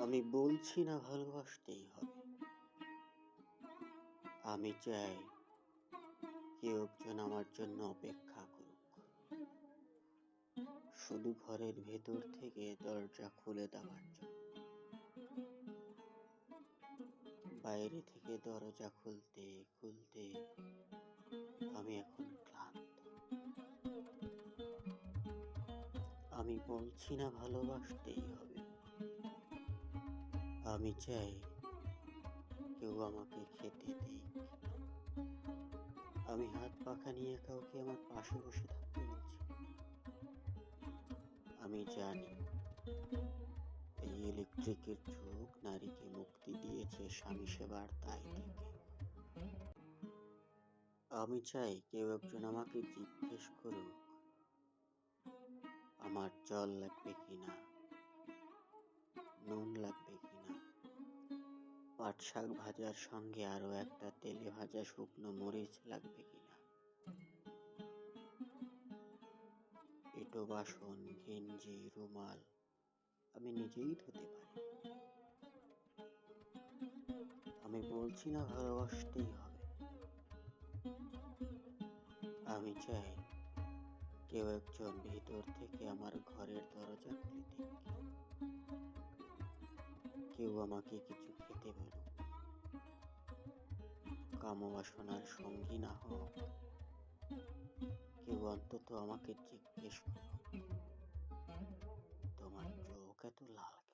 আমি বলছি না ভালোবাসতেই হবে। আমি চাই কেউ একজন আমার জন্য অপেক্ষা করুক। শুধু ঘরের ভেতর থেকে দরজা খুলে দেওয়ার জন্য। বাইরে থেকে দরজা খুলতে খুলতে আমি এখন ক্লান্ত। আমি বলছি না ভালোবাসতেই হবে। আমি চাই কেউ আমাকে খেতে দিক। আমি হাত পাখা নিয়ে কাউকে আমার পাশে বসে থাকতে বলছি। আমি জানি এই ইলেকট্রিকের যুগ নারীকে মুক্তি দিয়েছে স্বামী সেবার দায় থেকে। আমি চাই কেউ একজন আমাকে জিজ্ঞেস করুক আমার জল লাগবে কিনা, নুন লাগবে কিনা, পাট শাক ভাজার সঙ্গে আরো একটা তেলে ভাজা শুকনো মরিচ লাগবে কিনা, এঁটো বাসন, গেঞ্জি, রুমাল আমি নিজেই ধুতে পারি। আমি বলছি না ভালোবাসতেই হবে। আমি চাই কেউ একজন ভিতর থেকে আমার ঘরের দরজা খুলে দিক। কেউ আমাকে কিছু খেতে বলুক। কামবাসনার সঙ্গী না হোক, কেউ অন্তত আমাকে জিজ্ঞেস করুক তোমার চোখ এত লাল কেন?